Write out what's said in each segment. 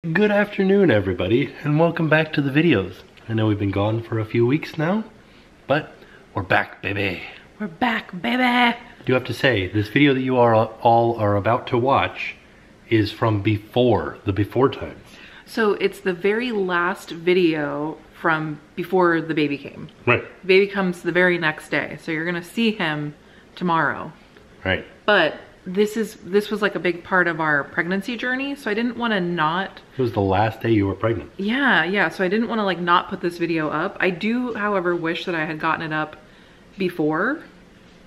Good afternoon, everybody, and welcome back to the videos. I know we've been gone for a few weeks now, but we're back, baby. We're back, baby. I do have to say, this video that you all are about to watch is from the before times. So it's the very last video from before the baby came. Right. The baby comes the very next day, so you're gonna see him tomorrow. Right. But this was like a big part of our pregnancy journey, so I didn't want to not. It was the last day you were pregnant. Yeah. So I didn't want to like not put this video up. I do, however, wish that I had gotten it up before,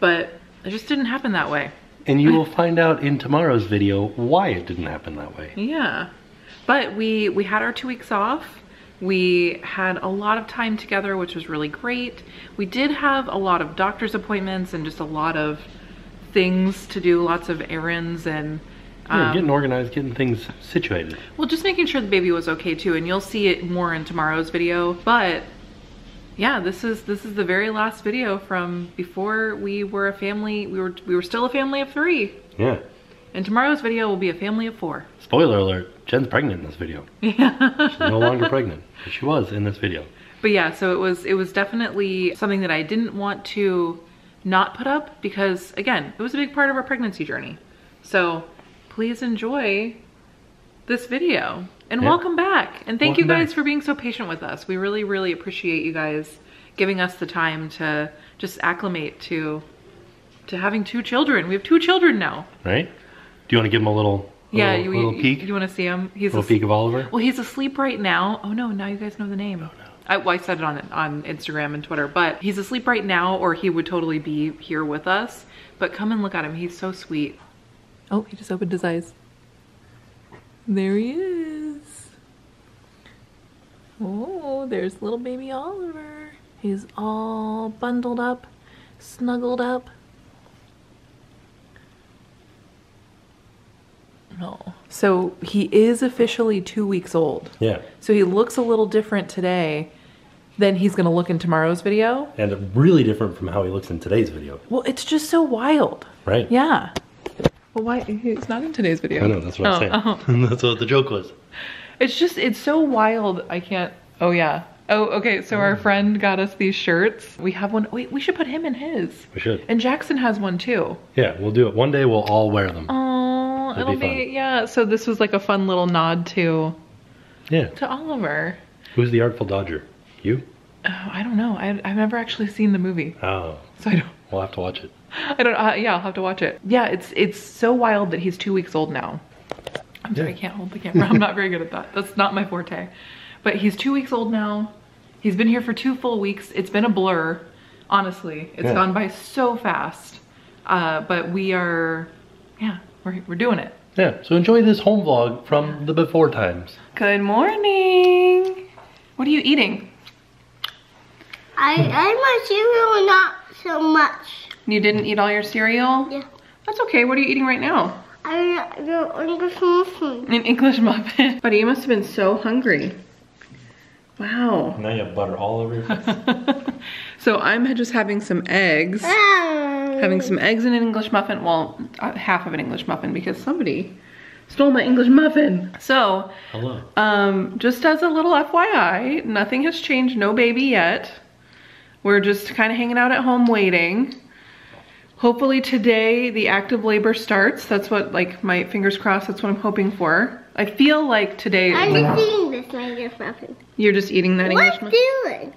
but it just didn't happen that way. And you will find out in tomorrow's video why it didn't happen that way. Yeah, but we had our 2 weeks off. We had a lot of time together, which was really great. We did have a lot of doctor's appointments and just a lot of things to do, lots of errands and getting organized, getting things situated. Well, just making sure the baby was okay too, and you'll see it more in tomorrow's video. But yeah, this is the very last video from before we were a family. We were still a family of 3. Yeah. And tomorrow's video will be a family of 4. Spoiler alert, Jen's pregnant in this video. Yeah. She's no longer pregnant, but she was in this video. But yeah, so it was definitely something that I didn't want to not put up because, again, it was a big part of our pregnancy journey. So please enjoy this video and welcome back. And thank you guys for being so patient with us. We really, really appreciate you guys giving us the time to just acclimate to having 2 children. We have 2 children now. Right? Do you want to give them a little peek? You want to see him? He's a little peek of Oliver? Well, he's asleep right now. Oh no, now you guys know the name. Oh no. I said it on Instagram and Twitter, but he's asleep right now or he would totally be here with us. But come and look at him. He's so sweet. Oh, he just opened his eyes. There he is. Oh, there's little baby Oliver. He's all bundled up, snuggled up. Oh. So he is officially 2 weeks old. Yeah. So he looks a little different today than he's gonna look in tomorrow's video. And really different from how he looks in today's video. Well, it's just so wild. Right. Yeah. Well, why? He's not in today's video. I know, that's what I'm saying. That's what the joke was. It's so wild. I can't. Oh yeah. Oh, okay. So our friend got us these shirts. We have one. Wait, we should put him in his. We should. And Jackson has one too. Yeah, we'll do it. One day we'll all wear them. Oh, it'll be yeah. So this was like a fun little nod to Oliver. Who's the Artful Dodger? You? Oh, I don't know. I've never actually seen the movie. Oh. So I don't. We'll have to watch it. I don't. Yeah, I'll have to watch it. Yeah, it's so wild that he's 2 weeks old now. I'm sorry, I can't hold the camera. I'm not very good at that. That's not my forte. But he's 2 weeks old now. He's been here for 2 full weeks. It's been a blur, honestly. It's gone by so fast. But we are, we're doing it. Yeah, so enjoy this home vlog from the before times. Good morning. What are you eating? I ate my cereal, not so much. You didn't eat all your cereal? Yeah. That's okay. What are you eating right now? I ate an English muffin. An English muffin. Buddy, you must have been so hungry. Wow. Now you have butter all over your face. So I'm just having some eggs. Having some eggs in an English muffin. Well, half of an English muffin because somebody stole my English muffin. So, hello. Just as a little FYI, nothing has changed. No baby yet. We're just kind of hanging out at home waiting. Hopefully today the active labor starts. That's what, like, my fingers crossed, that's what I'm hoping for. I feel like today... I'm just eating this English muffin. You're just eating that English muffin? What's stealing?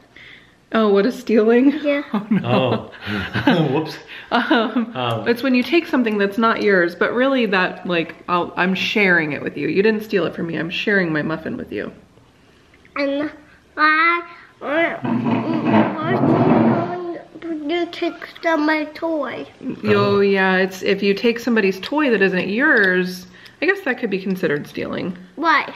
Oh, what is stealing? Yeah. Oh, no. Oh. Whoops. It's when you take something that's not yours, but really that, like, I'm sharing it with you. You didn't steal it from me. I'm sharing my muffin with you. And you take my toy. Oh yeah, it's if you take somebody's toy that isn't yours, I guess that could be considered stealing. Why?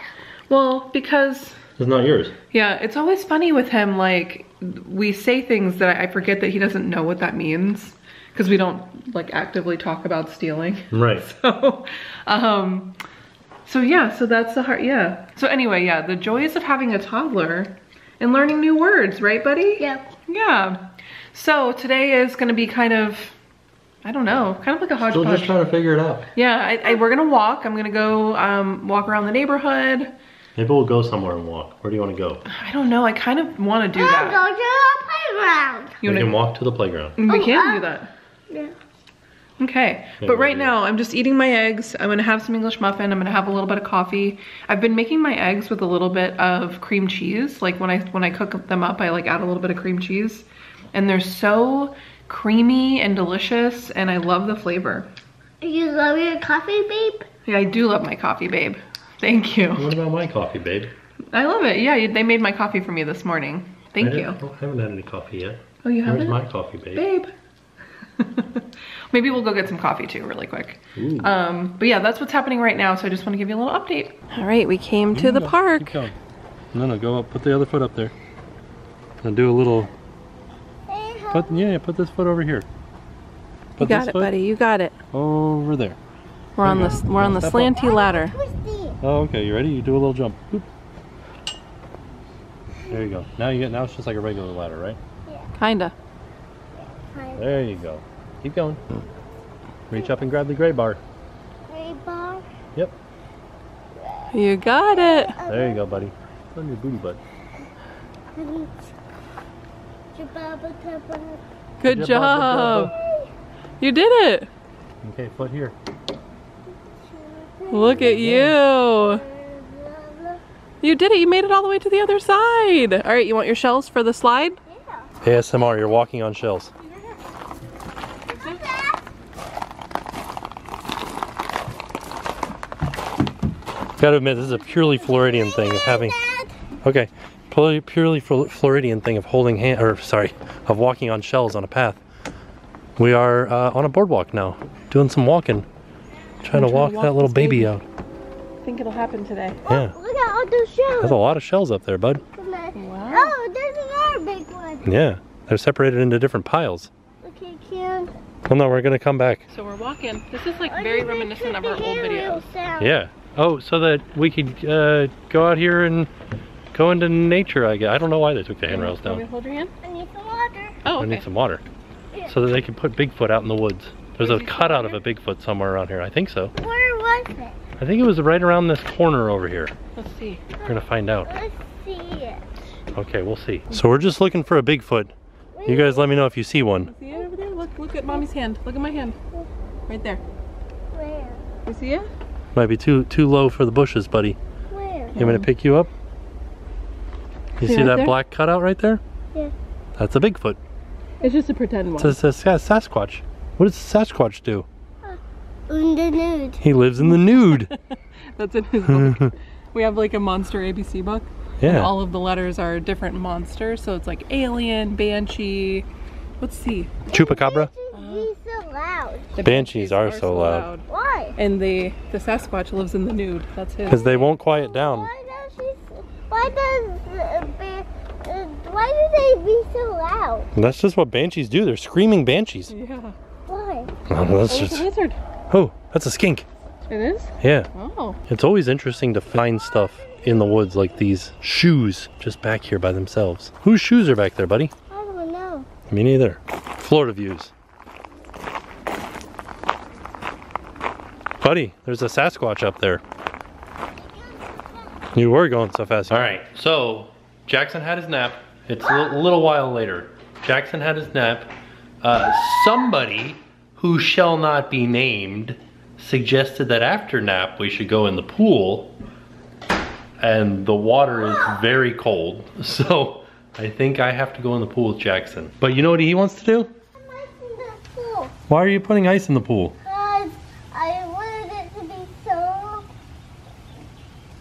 Well, because it's not yours. Yeah, it's always funny with him, like, we say things that I forget that he doesn't know what that means because we don't, like, actively talk about stealing. Right. So yeah, so that's the heart, So anyway, the joys of having a toddler and learning new words, right, buddy? Yeah. Yeah. So today is gonna be kind of, I don't know, kind of like a hodgepodge. Still just trying to figure it out. Yeah, we're gonna walk. I'm gonna go walk around the neighborhood. Maybe we'll go somewhere and walk. Where do you want to go? I don't know. I kind of want to do that. Go to the playground. We can walk to the playground. We can do that. Yeah. Okay, but right now I'm just eating my eggs. I'm gonna have some English muffin. I'm gonna have a little bit of coffee. I've been making my eggs with a little bit of cream cheese. Like when I cook them up, I like add a little bit of cream cheese. And they're so creamy and delicious, and I love the flavor. You love your coffee, babe? Yeah, I do love my coffee, babe. Thank you. What about my coffee, babe? I love it. Yeah, they made my coffee for me this morning. Thank you. I haven't had any coffee yet. Oh, you haven't? Where's my coffee, babe? Babe. Maybe we'll go get some coffee too really quick. But yeah, that's what's happening right now, so I just want to give you a little update. All right, we came to the park. Keep going. No, go up. Put the other foot up there. And do a little... Put this foot over here. You got it, buddy. You got it. Over there. We're on the slanty ladder. Oh, okay. You ready? You do a little jump. Boop. There you go. Now it's just like a regular ladder, right? Yeah. Kinda. There you go. Keep going. Reach up and grab the gray bar. Gray bar? Yep. You got it. There you go, buddy. It's on your booty butt. Good job. You did it. Okay, foot here. Look at you. You did it. You made it all the way to the other side. All right, you want your shells for the slide? Yeah. ASMR, you're walking on shells. Gotta admit, this is a purely Floridian thing of having... Okay, purely Floridian thing of of walking on shells on a path. We are on a boardwalk now, doing some walking. Trying to walk that little baby out. I think it'll happen today. Yeah. Look at all those shells. There's a lot of shells up there, bud. Wow. Oh, there's another big one. Yeah, they're separated into different piles. Okay, Kim. Well, no, we're gonna come back. So we're walking. This is like very reminiscent of our old videos. Yeah. Oh, so that we could go out here and go into nature, I guess. I don't know why they took the handrails down. Want me to hold your hand? I need some water. Oh, okay. I need some water. Yeah. So that they can put Bigfoot out in the woods. There's a cutout of a Bigfoot somewhere around here. I think so. Where was it? I think it was right around this corner over here. Let's see. We're gonna find out. Let's see it. Okay, we'll see. So we're just looking for a Bigfoot. You guys let me know if you see one. See it over there? Look at mommy's hand. Look at my hand. Right there. Where? You see it? Might be too low for the bushes, buddy. Where? You want me to pick you up? You see right that there? black cutout right there? Yeah. That's a Bigfoot. It's just a pretend one. It's a Sasquatch. What does Sasquatch do? In the nude. He lives in the nude. That's in his book. We have like a monster ABC book. Yeah. And all of the letters are different monsters. So it's like alien, banshee. Let's see. Chupacabra? He's so loud. The Banshees are so loud. Why? And the Sasquatch lives in the nude. That's his. Because they won't quiet down. Why do they be so loud? And that's just what banshees do. They're screaming banshees. Yeah. Why? That's Oh, it's a lizard. Oh, that's a skink. It is? Yeah. Oh. It's always interesting to find stuff in the woods like these shoes just back here by themselves. Whose shoes are back there, buddy? I don't know. Me neither. Florida views. Buddy, there's a Sasquatch up there. You were going so fast. All right, so Jackson had his nap. It's a little while later. Jackson had his nap. Somebody who shall not be named suggested that after nap we should go in the pool, and the water is very cold, so I think I have to go in the pool with Jackson. But you know what he wants to do? I'm in the pool. Why are you putting ice in the pool? Because I wanted it to be so,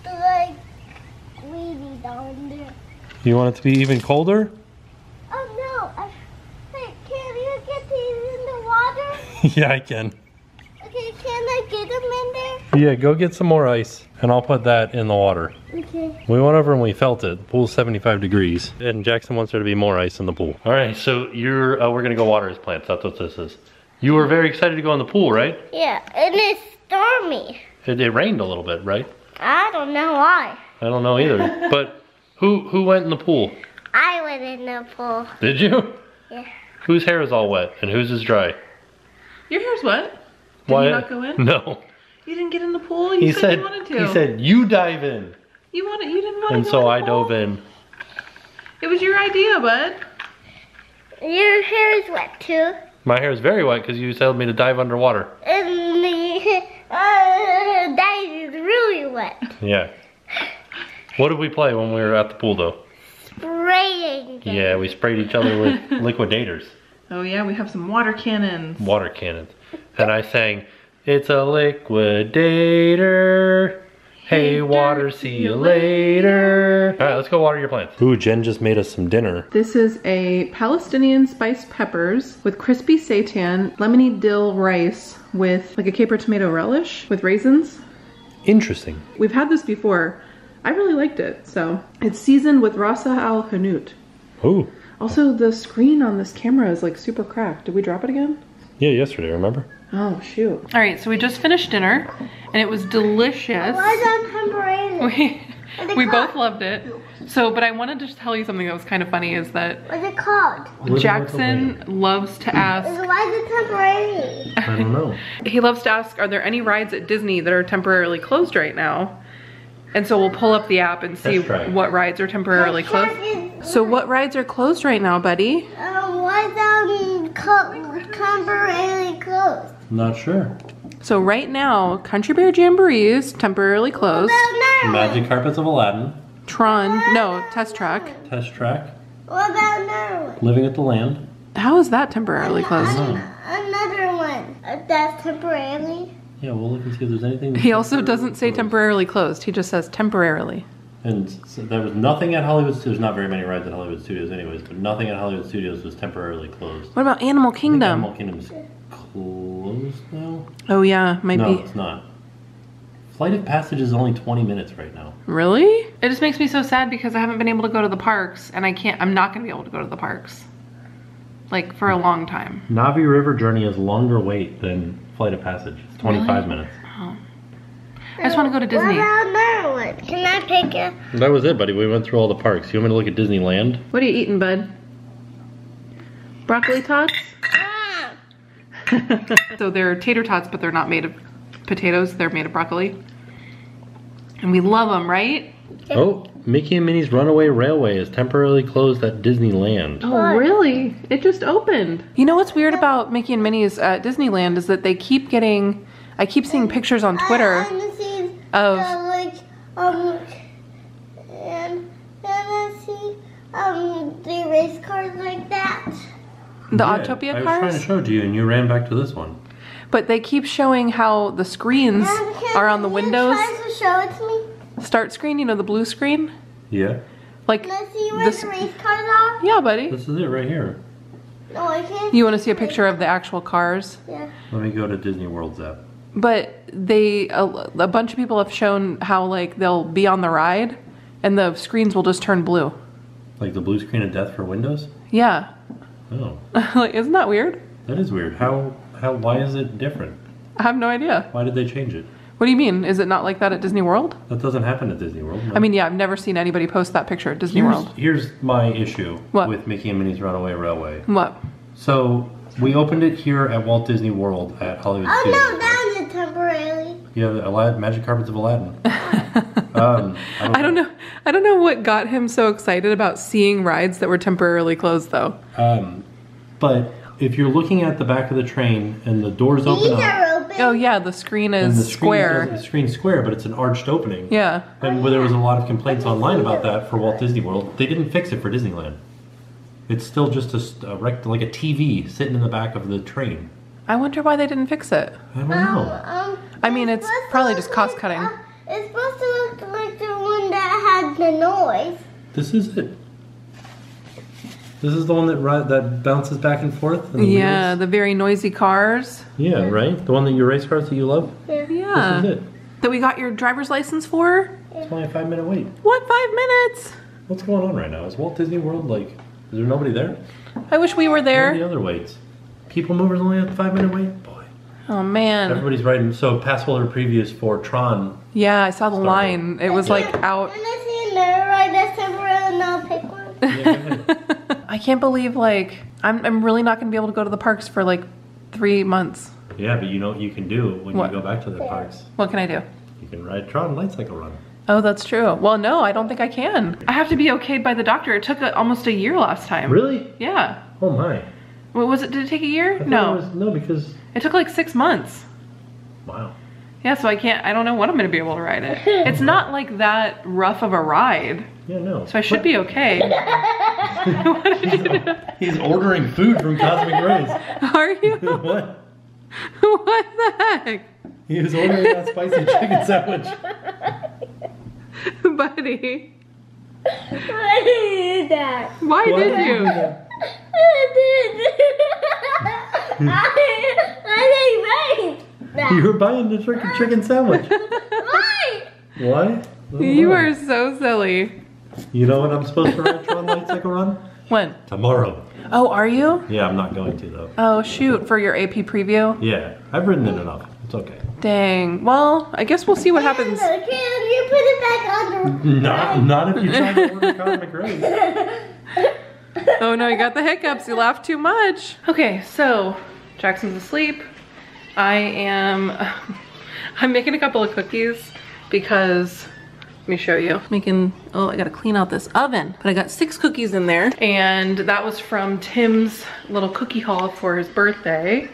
like, weedy down there. You want it to be even colder? Oh no! Hey, can you get these in the water? Yeah, I can. Okay, can I get them in there? Yeah, go get some more ice, and I'll put that in the water. Okay. We went over and we felt it. The pool's 75 degrees, and Jackson wants there to be more ice in the pool. All right, so we're gonna go water his plants. That's what this is. You were very excited to go in the pool, right? Yeah, and it's stormy. It rained a little bit, right? I don't know why. I don't know either. But who went in the pool? I went in the pool. Did you? Yeah. Whose hair is all wet and whose is dry? Your hair's wet. Did Why? you not go in? No. You didn't get in the pool? He You said said you wanted to. he said you dive in. You You didn't want to And go so in the I pool? dove in. It was your idea, bud. Your hair is wet too. My hair is very wet because you told me to dive underwater. And the that is really wet. Yeah. What did we play when we were at the pool though? Spraying. Yeah, we sprayed each other with liquidators. Oh yeah, we have some water cannons. Water cannons. And I sang, it's a liquidator. Hey water, see you later. All right, let's go water your plants. Ooh, Jen just made us some dinner. This is a Palestinian spiced peppers with crispy seitan, lemony dill rice with like a caper tomato relish with raisins. Interesting. We've had this before. I really liked it. So it's seasoned with rasa al hanout. Ooh. Also, the screen on this camera is like super cracked. Did we drop it again? Yeah, yesterday, remember? Oh, shoot. All right, so we just finished dinner and it was delicious. Why is that temporary? We both loved it. So, but I wanted to tell you something that was kind of funny is that What's it called? Jackson loves to ask, Why is it temporary? I don't know. he loves to ask, are there any rides at Disney that are temporarily closed right now? And so we'll pull up the app and see That's right. what rides are temporarily closed. So what rides are closed right now, buddy? Why is that temporarily closed? Not sure. So right now, Country Bear Jamboree is temporarily closed. What about Magic Carpets of Aladdin. Tron, no, Test Track. Test Track. What about another one? Living at the Land. How is that temporarily closed? Another one. That's temporarily. Yeah, we'll look and see if there's anything. He also doesn't say temporarily closed. He just says temporarily. And so there was nothing at Hollywood. There's not very many rides at Hollywood Studios, anyways. But nothing at Hollywood Studios was temporarily closed. What about Animal Kingdom? Animal Kingdom's closed now. Oh yeah, might No, be. it's not. Flight of Passage is only 20 minutes right now. Really? It just makes me so sad because I haven't been able to go to the parks, and I'm not gonna be able to go to the parks. Like for a long time. Navi River Journey has longer wait than Flight of Passage. It's 25 minutes. Oh. I just want to go to Disney. What about another one? Can I pick it? That was it, buddy. We went through all the parks. You want me to look at Disneyland? What are you eating, bud? Broccoli tots? Ah. So they're tater tots, but they're not made of potatoes. They're made of broccoli. And we love them, right? Oh, Mickey and Minnie's Runaway Railway is temporarily closed at Disneyland. Oh, really? It just opened. You know what's weird about Mickey and Minnie's at Disneyland is that they keep getting, I keep seeing pictures on Twitter I see of, and I see the race cars like that. the Autopia I was trying cars. to show it to you and you ran back to this one. But they keep showing how the screens are on the windows. Try to show it to me. Start screen, you know, the blue screen? Yeah. Like, Can I see where this, the race cars are? yeah, buddy. This is it right here. No, I can't. You want to see a picture of the actual cars? Yeah. Let me go to Disney World's app. But they, a bunch of people have shown how like they'll be on the ride and the screens will just turn blue. Like the blue screen of death for Windows? Yeah. Oh, Like, isn't that weird? that is weird. Why is it different? I have no idea. Why did they change it? What do you mean? Is it not like that at Disney World? That doesn't happen at Disney World. No. I mean, yeah, I've never seen anybody post that picture at Disney World. Here's my issue What? with Mickey and Minnie's Runaway Railway. What? So, we opened it here at Walt Disney World at Hollywood Oh Studios. no, that was temporarily. Yeah, the Magic Carpets of Aladdin. I don't know. I don't know what got him so excited about seeing rides that were temporarily closed, though. But if you're looking at the back of the train and the doors open These up, are open. Oh yeah, the screen and is the square. the screen's square, but it's an arched opening. Yeah. And there was a lot of complaints online about that for Walt Disney World. They didn't fix it for Disneyland. It's still just like a TV sitting in the back of the train. I wonder why they didn't fix it. I don't know. I mean, it's supposed to probably look just cost like, cutting. It's supposed to look like the one that had the noise. This is it. This is the one that bounces back and forth. And the Yeah, wheels? the very noisy cars. Yeah, right? The one that your race cars that you love? Yeah. This is it. That we got your driver's license for? It's only a 5-minute wait. What, 5 minutes? What's going on right now? Is Walt Disney World is there nobody there? I wish we were Where are the there. other waits? People Movers only have a 5-minute wait? Boy. Oh man. Everybody's riding. So pass holder previews for Tron. Yeah, I saw the Started. line. It was like out. Can I see another ride that's temporary and I'll pick one? Yeah, go ahead. I can't believe like I'm really not gonna be able to go to the parks for like 3 months. Yeah, but you know what you can do when What? you go back to the parks? What can I do? You can ride Tron Light Cycle Run. Oh, that's true. Well, no, I don't think I can. I have to be okayed by the doctor. It took almost a year last time. Really? Yeah. Oh my. What was it? Did it take a year? I No. thought it was, no, because... It took like 6 months. Wow. Yeah, so I don't know when I'm gonna be able to ride it. It's not like that rough of a ride. Yeah, no. So I should be okay. What did you do? He's ordering food from Cosmic Rays. Are you? What? What the heck? He was ordering that spicy chicken sandwich. Buddy. Why did you do that? Why did you? I didn't that. You were buying the chicken sandwich. Why? Why? You are so silly. You know when I'm supposed to ride Tron Lightcycle Run? When? Tomorrow. Oh, are you? Yeah, I'm not going to though. Oh, shoot, for your AP preview? Yeah, I've ridden it enough. It's okay. Dang. Well, I guess we'll see what happens. Can you put it back on the... Not if you try to order Cosmic Rays. Oh no, you got the hiccups. You laughed too much. Okay, so Jackson's asleep. I'm making a couple of cookies because, let me show you. I gotta clean out this oven. But I got 6 cookies in there. And that was from Tim's little cookie haul for his birthday.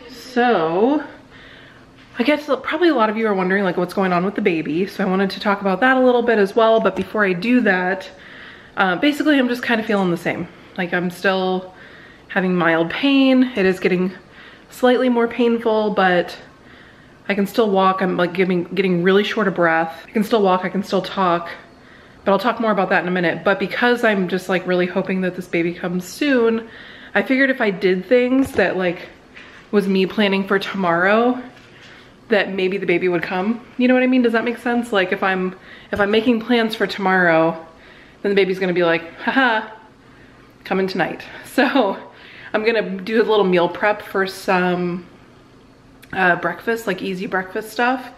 So, I guess probably a lot of you are wondering like what's going on with the baby. So I wanted to talk about that a little bit as well. But before I do that, basically I'm just kind of feeling the same. Like I'm still having mild pain. It is getting slightly more painful, but I can still walk. I'm like getting really short of breath. I can still walk, I can still talk, but I'll talk more about that in a minute. But because I'm just like really hoping that this baby comes soon, I figured if I did things that like was me planning for tomorrow, that maybe the baby would come. You know what I mean? Does that make sense? Like if I'm making plans for tomorrow, then the baby's gonna be like, haha, coming tonight. So I'm gonna do a little meal prep for some breakfast, like easy breakfast stuff.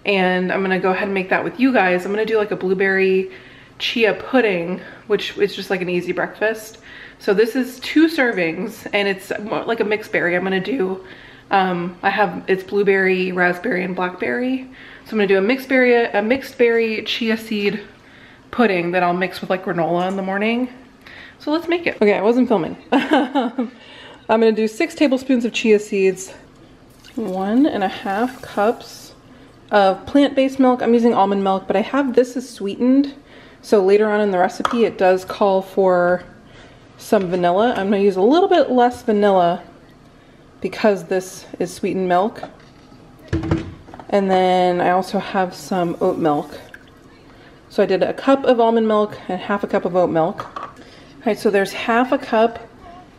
And I'm gonna go ahead and make that with you guys. I'm gonna do like a blueberry chia pudding, which is just like an easy breakfast. So this is 2 servings and it's like a mixed berry. I'm gonna do, it's blueberry, raspberry, and blackberry. So I'm gonna do a mixed berry chia seed pudding that I'll mix with like granola in the morning. So let's make it. Okay, I wasn't filming. I'm gonna do 6 tablespoons of chia seeds, 1.5 cups of plant-based milk. I'm using almond milk, but I have this is sweetened. So later on in the recipe, it does call for some vanilla. I'm gonna use a little bit less vanilla because this is sweetened milk. And then I also have some oat milk. So I did a cup of almond milk and 1/2 cup of oat milk. All right, so there's 1/2 cup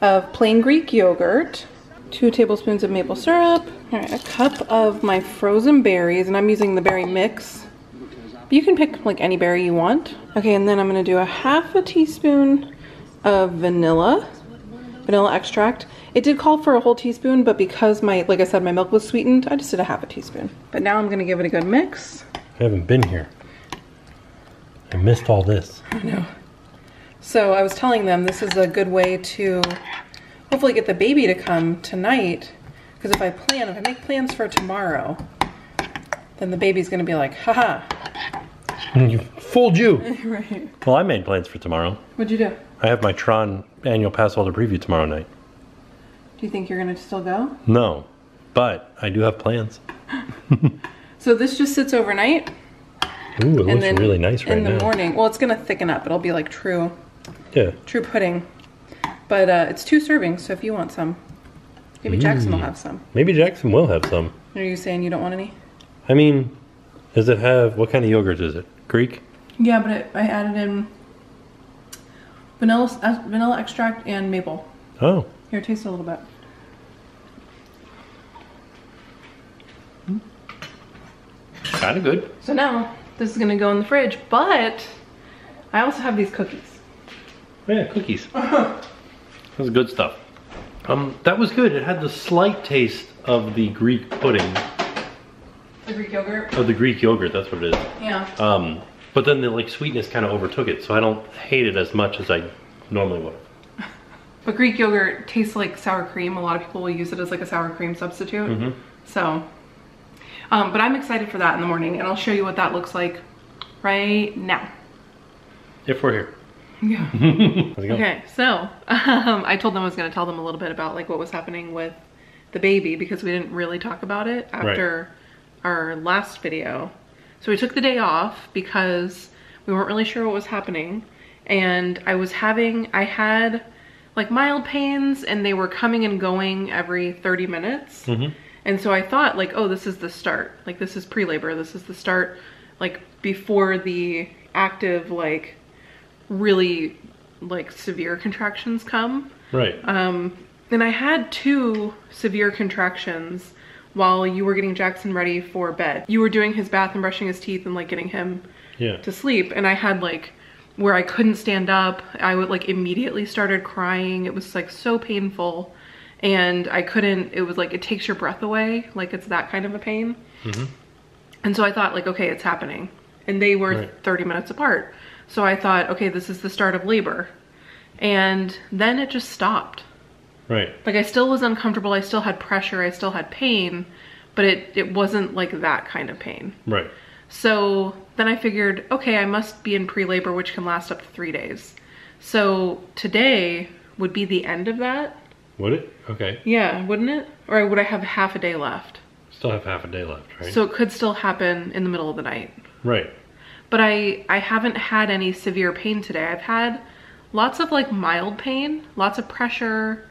of plain Greek yogurt, 2 tablespoons of maple syrup, all right, 1 cup of my frozen berries, and I'm using the berry mix. You can pick like any berry you want. Okay, and then I'm gonna do 1/2 teaspoon of vanilla extract. It did call for a whole teaspoon, but because like I said, my milk was sweetened, I just did 1/2 teaspoon. But now I'm gonna give it a good mix. I haven't been here. I missed all this. I know. So I was telling them this is a good way to hopefully get the baby to come tonight. Because if I make plans for tomorrow, then the baby's gonna be like, haha. You fooled you. Right. Well, I made plans for tomorrow. What'd you do? I have my Tron annual pass holder preview tomorrow night. Do you think you're gonna still go? No, but I do have plans. So this just sits overnight. Ooh, it looks really nice right now. In the morning, well, it's gonna thicken up. It'll be like true pudding. But it's 2 servings, so if you want some, maybe Jackson will have some. Maybe Jackson will have some. Are you saying you don't want any? I mean, does it have, what kind of yogurt is it? Greek? Yeah, but I added in vanilla extract and maple. Oh. Here, taste it a little bit. Kind of good. So now, this is gonna go in the fridge, but I also have these cookies. Oh yeah, cookies. That's good stuff. That was good. It had the slight taste of the Greek pudding. The Greek yogurt? Of the Greek yogurt, that's what it is. Yeah. But then the like sweetness kind of overtook it, so I don't hate it as much as I normally would. But Greek yogurt tastes like sour cream. A lot of people will use it as like a sour cream substitute. Mm-hmm. So, but I'm excited for that in the morning, and I'll show you what that looks like right now. If we're here. Yeah. How's it going? Okay, so I told them I was going to tell them a little bit about like what was happening with the baby because we didn't really talk about it after our last video. So we took the day off because we weren't really sure what was happening, and I had like mild pains and they were coming and going every 30 minutes. And so I thought like, oh, this is the start. Like this is pre-labor. This is the start, like before the active, like really like severe contractions come. Right. And I had 2 severe contractions while you were getting Jackson ready for bed. You were doing his bath and brushing his teeth and like getting him to sleep. And I had like where I couldn't stand up. I would like immediately started crying. It was like so painful. And I couldn't, it was like, it takes your breath away. Like it's that kind of a pain. And so I thought like, okay, it's happening. And they were 30 minutes apart. So I thought, okay, this is the start of labor. And then it just stopped. Right. Like I still was uncomfortable. I still had pressure. I still had pain, but it wasn't like that kind of pain. Right. So then I figured, okay, I must be in pre-labor, which can last up to 3 days. So today would be the end of that. Would it? Okay. Yeah, wouldn't it? Or would I have half a day left? Still have half a day left, right? So it could still happen in the middle of the night. Right. But I haven't had any severe pain today. I've had lots of like mild pain, lots of pressure,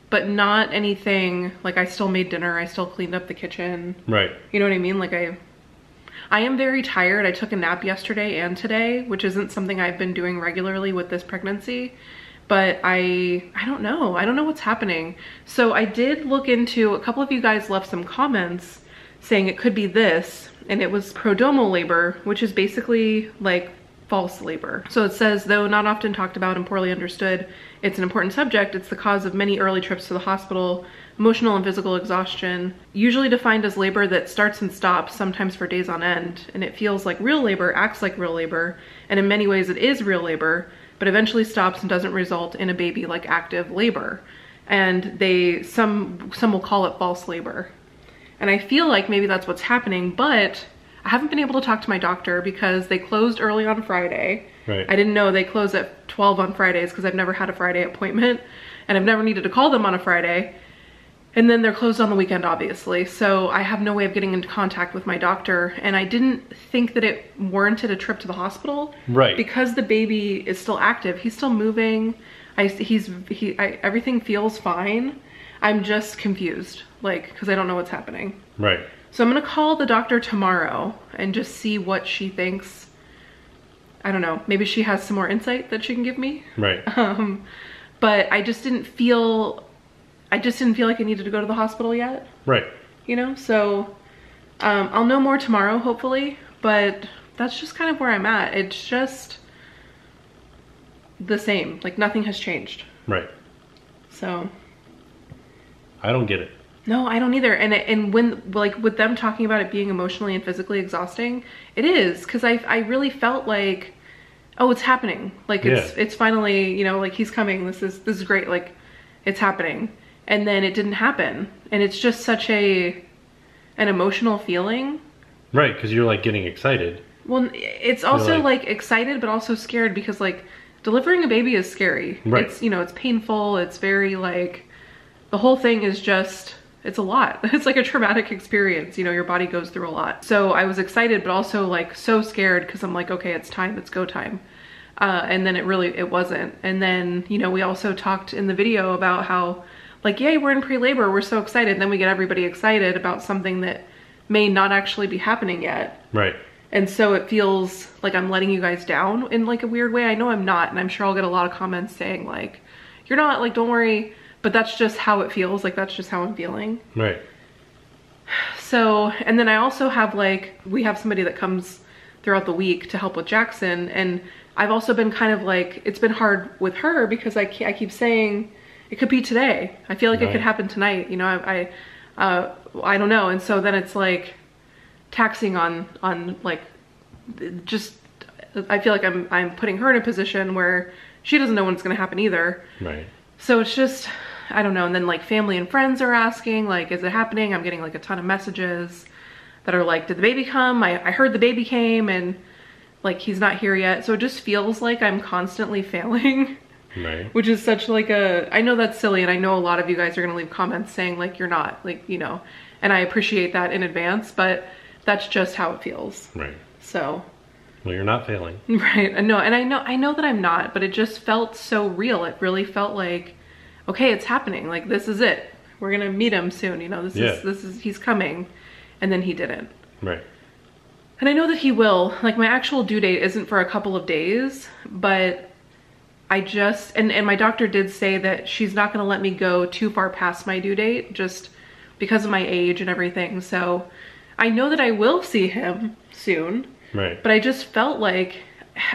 but not anything, like I still made dinner, I still cleaned up the kitchen. Right. You know what I mean? Like I am very tired. I took a nap yesterday and today, which isn't something I've been doing regularly with this pregnancy. But I don't know. I don't know what's happening. So I did look into, a couple of you guys left some comments saying it could be this, and it was prodromal labor, which is basically like false labor. So it says, though not often talked about and poorly understood, it's an important subject. It's the cause of many early trips to the hospital, emotional and physical exhaustion, usually defined as labor that starts and stops, sometimes for days on end. And it feels like real labor, acts like real labor, and in many ways it is real labor, but eventually stops and doesn't result in a baby like active labor. And some will call it false labor. And I feel like maybe that's what's happening, but I haven't been able to talk to my doctor because they closed early on Friday. Right. I didn't know they close at 12 on Fridays because I've never had a Friday appointment and I've never needed to call them on a Friday. And then they're closed on the weekend, obviously. So I have no way of getting into contact with my doctor. And I didn't think that it warranted a trip to the hospital. Right. Because the baby is still active. He's still moving. Everything feels fine. I'm just confused, like, because I don't know what's happening. Right. So I'm gonna call the doctor tomorrow and just see what she thinks. I don't know, maybe she has some more insight that she can give me. Right. But I just didn't feel like I needed to go to the hospital yet. Right. You know, so I'll know more tomorrow, hopefully, but that's just kind of where I'm at. It's just the same, like nothing has changed. Right. So. I don't get it. No, I don't either. And when, like, with them talking about it being emotionally and physically exhausting, it is, because I really felt like, oh, it's happening. Like it's finally, you know, like he's coming. This is great. Like it's happening. And then it didn't happen. And it's just such an emotional feeling. Right, because you're like getting excited. Well, it's also like excited, but also scared because like delivering a baby is scary. Right. It's, you know, it's painful. It's very like, the whole thing is just, it's a lot. It's like a traumatic experience. You know, your body goes through a lot. So I was excited, but also like so scared because I'm like, okay, it's time, it's go time. And then it wasn't. And then, you know, we also talked in the video about how like, yay, we're in pre-labor. We're so excited. And then we get everybody excited about something that may not actually be happening yet. Right. And so it feels like I'm letting you guys down in like a weird way. I know I'm not. And I'm sure I'll get a lot of comments saying like, you're not, like, don't worry. But that's just how it feels. Like, that's just how I'm feeling. Right. So, and then I also have like, we have somebody that comes throughout the week to help with Jackson. And I've also been kind of like, it's been hard with her because I keep saying it could be today. I feel like it could happen tonight. You know, I don't know. And so then it's like taxing on like, just, I feel like I'm putting her in a position where she doesn't know when it's going to happen either. Right. So it's just, I don't know. And then like family and friends are asking, like, is it happening? I'm getting like a ton of messages that are like, did the baby come? I heard the baby came. And like he's not here yet. So it just feels like I'm constantly failing. Right. Which is such like I know that's silly, and I know a lot of you guys are gonna leave comments saying like you're not, like, you know, and I appreciate that in advance, but that's just how it feels. Right. So. Well, you're not failing. Right. No, and I know that I'm not, but it just felt so real. It really felt like, okay, it's happening. Like, this is it. We're gonna meet him soon. You know, this is he's coming, and then he didn't. Right. And I know that he will. Like, my actual due date isn't for a couple of days, but I just, and my doctor did say that she's not gonna let me go too far past my due date just because of my age and everything. So I know that I will see him soon. Right. But I just felt like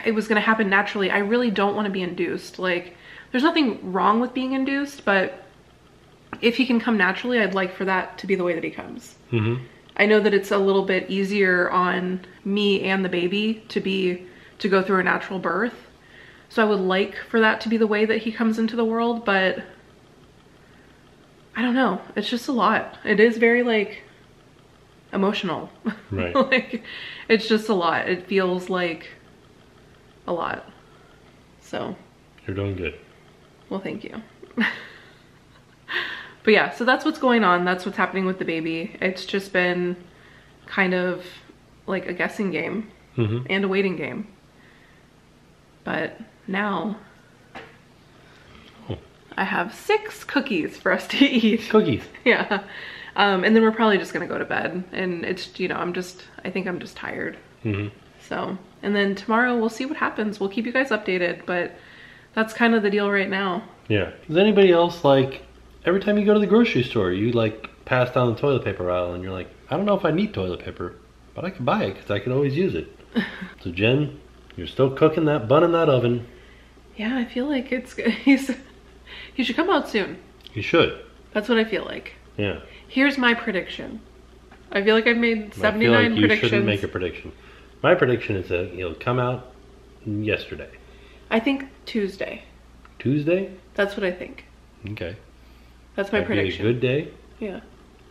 it was gonna happen naturally. I really don't wanna be induced. Like, there's nothing wrong with being induced, but if he can come naturally, I'd like for that to be the way that he comes. Mm-hmm. I know that it's a little bit easier on me and the baby to go through a natural birth. So I would like for that to be the way that he comes into the world, but I don't know. It's just a lot. It is very like emotional. Right. Like, it's just a lot. It feels like a lot. So. You're doing good. Well, thank you. But yeah, so that's what's going on. That's what's happening with the baby. It's just been kind of like a guessing game and a waiting game. But now I have 6 cookies for us to eat. Cookies. Yeah. And then we're probably just gonna go to bed. And it's, you know, I think I'm just tired. So, and then tomorrow we'll see what happens. We'll keep you guys updated, but that's kind of the deal right now. Yeah. Does anybody else, like, every time you go to the grocery store, you like pass down the toilet paper aisle and you're like, I don't know if I need toilet paper, but I can buy it because I can always use it. So Jen, you're still cooking that bun in that oven. Yeah, I feel like it's good. He should come out soon. You should. That's what I feel like. Yeah. Here's my prediction. I feel like I've made 79 I feel like you predictions. shouldn't make a prediction. My prediction is that he'll come out yesterday. I think Tuesday. Tuesday? That's what I think. Okay. That's my prediction. Be a good day? Yeah.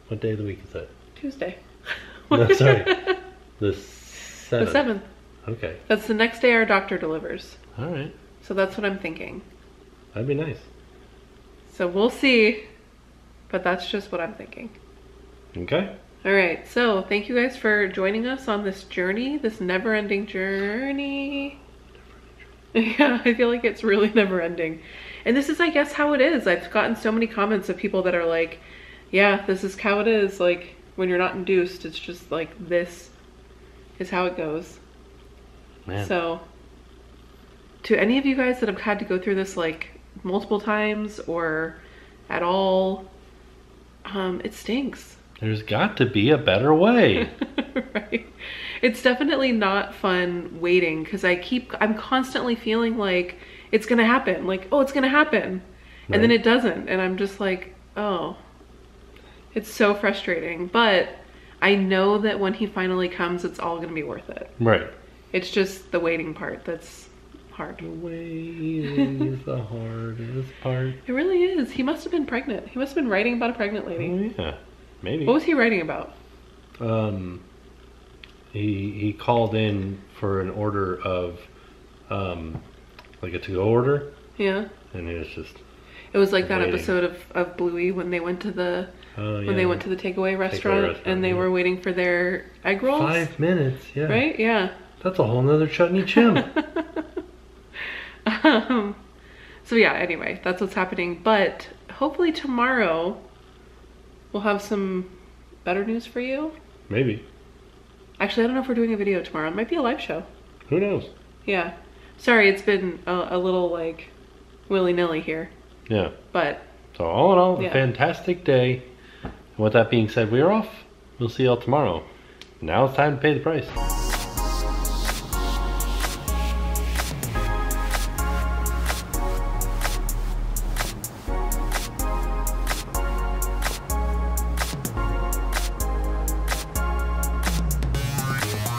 What day of the week is that? Tuesday. No, sorry. The 7th. The 7th. Okay. That's the next day our doctor delivers. All right. So that's what I'm thinking. That'd be nice. So we'll see. But that's just what I'm thinking. Okay. All right. So thank you guys for joining us on this journey, this never-ending journey. Yeah, I feel like it's really never-ending. And this is, I guess, how it is. I've gotten so many comments of people that are like, yeah, this is how it is. Like, when you're not induced, it's just like, this is how it goes. Man. So, to any of you guys that have had to go through this like multiple times or at all, it stinks. There's got to be a better way. Right? It's definitely not fun waiting because I'm constantly feeling like it's gonna happen. Like, oh, it's gonna happen. And then it doesn't. And I'm just like, oh, it's so frustrating. But I know that when he finally comes, it's all gonna be worth it. Right. It's just the waiting part that's hard. The waiting is the hardest part. It really is. He must have been pregnant. He must have been writing about a pregnant lady. Oh, yeah. Maybe. What was he writing about? He called in for an order of, like a to-go order. Yeah. And it was just. It was like that waiting. episode of Bluey when they went to the when they went to the takeaway restaurant and they were waiting for their egg rolls. 5 minutes. Yeah. Right. Yeah. That's a whole nother chutney chim. So yeah. Anyway, that's what's happening. But hopefully tomorrow we'll have some better news for you. Maybe. Actually, I don't know if we're doing a video tomorrow. It might be a live show. Who knows? Yeah. Sorry, it's been a little like willy-nilly here. Yeah. But so all in all, yeah. A fantastic day. And with that being said, we are off. We'll see y'all tomorrow. Now it's time to pay the price.